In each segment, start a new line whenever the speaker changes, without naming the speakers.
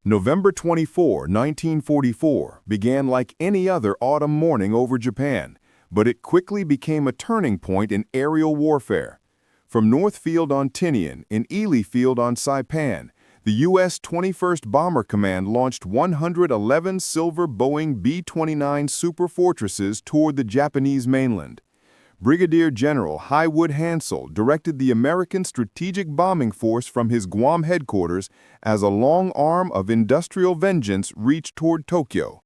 November 24, 1944, began like any other autumn morning over Japan, but it quickly became a turning point in aerial warfare. From North Field on Tinian and Ely Field on Saipan, the U.S. 21st Bomber Command launched 111 silver Boeing B-29 Superfortresses toward the Japanese mainland. Brigadier General Highwood Hansel directed the American Strategic Bombing Force from his Guam headquarters as a long arm of industrial vengeance reached toward Tokyo.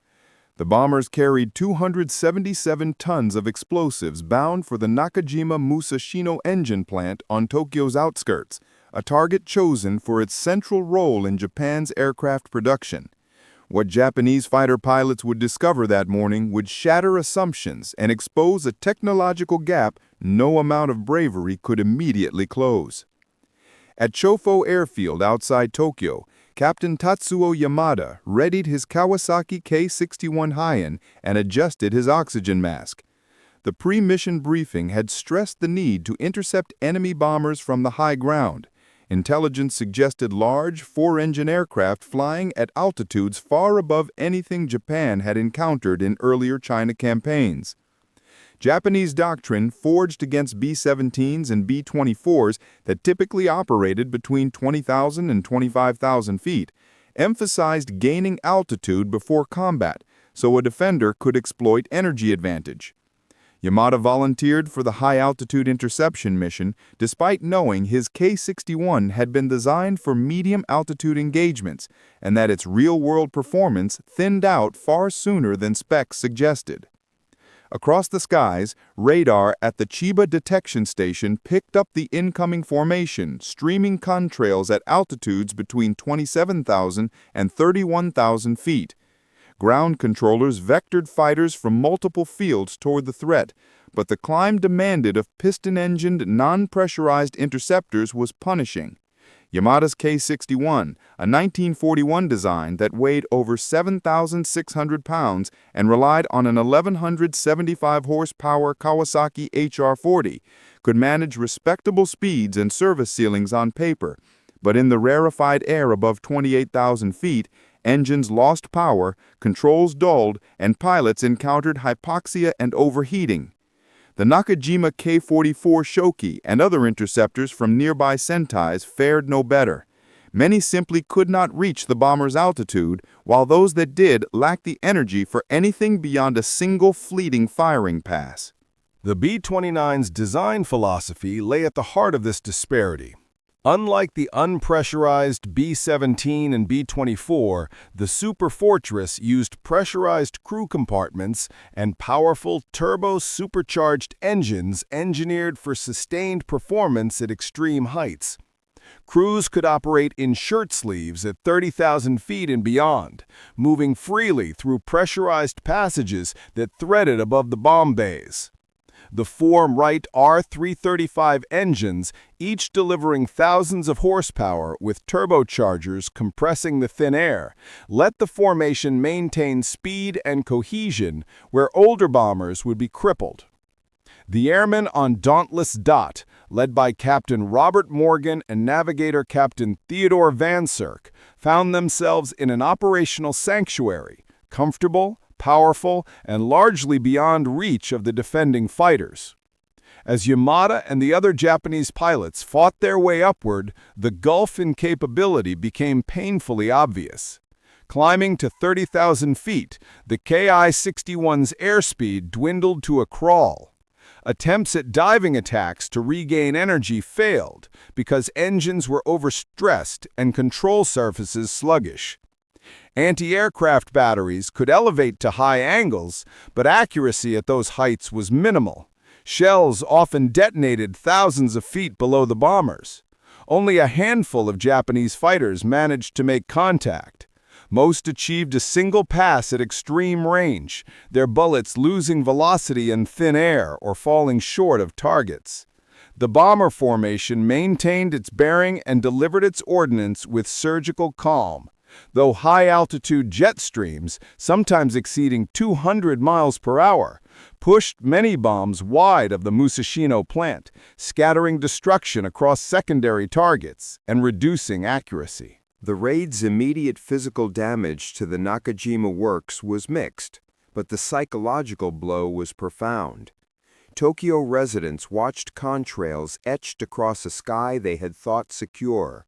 The bombers carried 277 tons of explosives bound for the Nakajima Musashino engine plant on Tokyo's outskirts, a target chosen for its central role in Japan's aircraft production. What Japanese fighter pilots would discover that morning would shatter assumptions and expose a technological gap no amount of bravery could immediately close. At Chofo Airfield outside Tokyo, Captain Tatsuo Yamada readied his Kawasaki K-61 Hien and adjusted his oxygen mask. The pre-mission briefing had stressed the need to intercept enemy bombers from the high ground. Intelligence suggested large, four-engine aircraft flying at altitudes far above anything Japan had encountered in earlier China campaigns. Japanese doctrine forged against B-17s and B-24s that typically operated between 20,000 and 25,000 feet, emphasized gaining altitude before combat so a defender could exploit energy advantage. Yamada volunteered for the high-altitude interception mission despite knowing his K-61 had been designed for medium-altitude engagements and that its real-world performance thinned out far sooner than specs suggested. Across the skies, radar at the Chiba Detection Station picked up the incoming formation, streaming contrails at altitudes between 27,000 and 31,000 feet. Ground controllers vectored fighters from multiple fields toward the threat, but the climb demanded of piston-engined, non-pressurized interceptors was punishing. Yamada's K-61, a 1941 design that weighed over 7,600 pounds and relied on an 1,175-horsepower Kawasaki HR-40, could manage respectable speeds and service ceilings on paper, but in the rarefied air above 28,000 feet, engines lost power, controls dulled, and pilots encountered hypoxia and overheating. The Nakajima K-44 Shoki and other interceptors from nearby Sentais fared no better. Many simply could not reach the bomber's altitude, while those that did lacked the energy for anything beyond a single fleeting firing pass.
The B-29's design philosophy lay at the heart of this disparity. Unlike the unpressurized B-17 and B-24, the Superfortress used pressurized crew compartments and powerful turbo-supercharged engines engineered for sustained performance at extreme heights. Crews could operate in shirt sleeves at 30,000 feet and beyond, moving freely through pressurized passages that threaded above the bomb bays. The four Wright R335 engines, each delivering thousands of horsepower with turbochargers compressing the thin air, let the formation maintain speed and cohesion where older bombers would be crippled. The airmen on Dauntless Dot, led by Captain Robert Morgan and Navigator Captain Theodore Van Cirk, found themselves in an operational sanctuary, comfortable, powerful, and largely beyond reach of the defending fighters. As Yamada and the other Japanese pilots fought their way upward, the gulf in capability became painfully obvious. Climbing to 30,000 feet, the Ki-61's airspeed dwindled to a crawl. Attempts at diving attacks to regain energy failed because engines were overstressed and control surfaces sluggish. Anti-aircraft batteries could elevate to high angles, but accuracy at those heights was minimal. Shells often detonated thousands of feet below the bombers. Only a handful of Japanese fighters managed to make contact. Most achieved a single pass at extreme range, their bullets losing velocity in thin air or falling short of targets. The bomber formation maintained its bearing and delivered its ordnance with surgical calm. Though high-altitude jet streams, sometimes exceeding 200 miles per hour, pushed many bombs wide of the Musashino plant, scattering destruction across secondary targets and reducing accuracy.
The raid's immediate physical damage to the Nakajima works was mixed, but the psychological blow was profound. Tokyo residents watched contrails etched across a sky they had thought secure.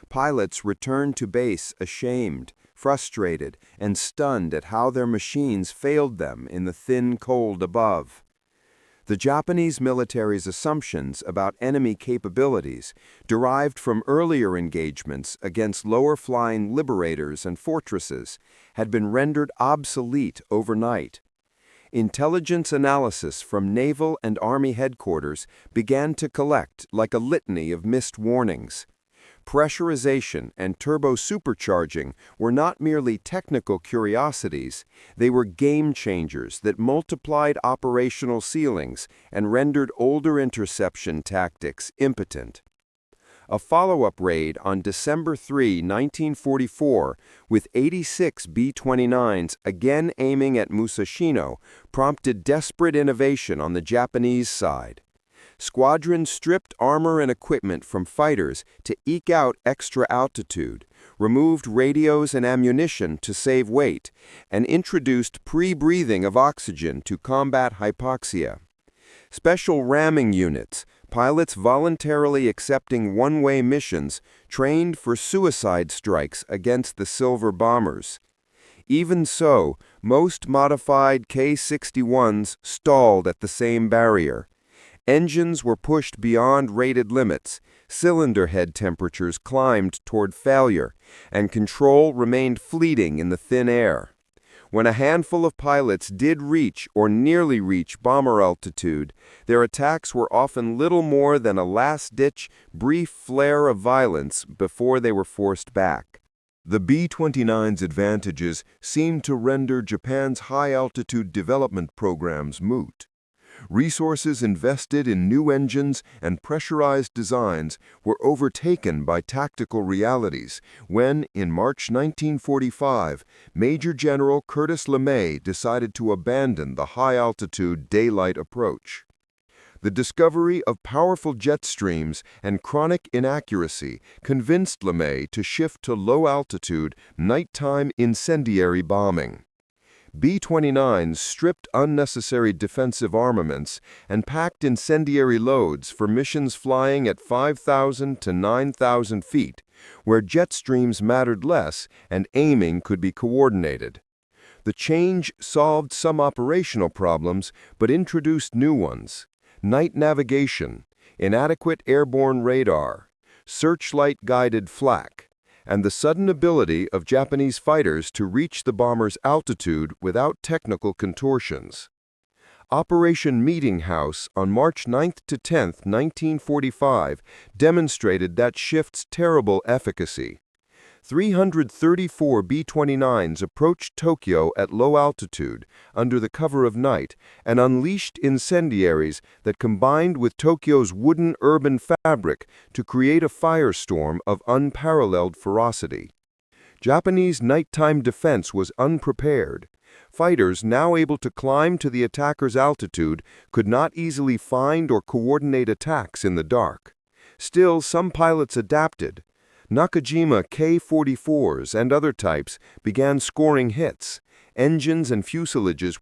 Pilots returned to base ashamed, frustrated, and stunned at how their machines failed them in the thin cold above. The Japanese military's assumptions about enemy capabilities, derived from earlier engagements against lower-flying liberators and fortresses, had been rendered obsolete overnight. Intelligence analysis from Naval and Army headquarters began to collect like a litany of missed warnings. Pressurization and turbo-supercharging were not merely technical curiosities, they were game-changers that multiplied operational ceilings and rendered older interception tactics impotent. A follow-up raid on December 3, 1944, with 86 B-29s again aiming at Musashino, prompted desperate innovation on the Japanese side. Squadrons stripped armor and equipment from fighters to eke out extra altitude, removed radios and ammunition to save weight, and introduced pre-breathing of oxygen to combat hypoxia. Special ramming units, pilots voluntarily accepting one-way missions, trained for suicide strikes against the Silver bombers. Even so, most modified K-61s stalled at the same barrier. Engines were pushed beyond rated limits, cylinder head temperatures climbed toward failure, and control remained fleeting in the thin air. When a handful of pilots did reach or nearly reach bomber altitude, their attacks were often little more than a last-ditch, brief flare of violence before they were forced back.
The B-29's advantages seemed to render Japan's high-altitude development programs moot. Resources invested in new engines and pressurized designs were overtaken by tactical realities when, in March 1945, Major General Curtis LeMay decided to abandon the high-altitude daylight approach. The discovery of powerful jet streams and chronic inaccuracy convinced LeMay to shift to low-altitude, nighttime incendiary bombing. B-29s stripped unnecessary defensive armaments and packed incendiary loads for missions flying at 5,000 to 9,000 feet, where jet streams mattered less and aiming could be coordinated. The change solved some operational problems but introduced new ones: night navigation, inadequate airborne radar, searchlight-guided flak, and the sudden ability of Japanese fighters to reach the bomber's altitude without technical contortions. Operation Meeting House on March 9 to 10, 1945, demonstrated that shift's terrible efficacy. 334 B-29s approached Tokyo at low altitude, under the cover of night, and unleashed incendiaries that combined with Tokyo's wooden urban fabric to create a firestorm of unparalleled ferocity. Japanese nighttime defense was unprepared. Fighters, now able to climb to the attacker's altitude, could not easily find or coordinate attacks in the dark. Still, some pilots adapted. Nakajima K-44s and other types began scoring hits. Engines and fuselages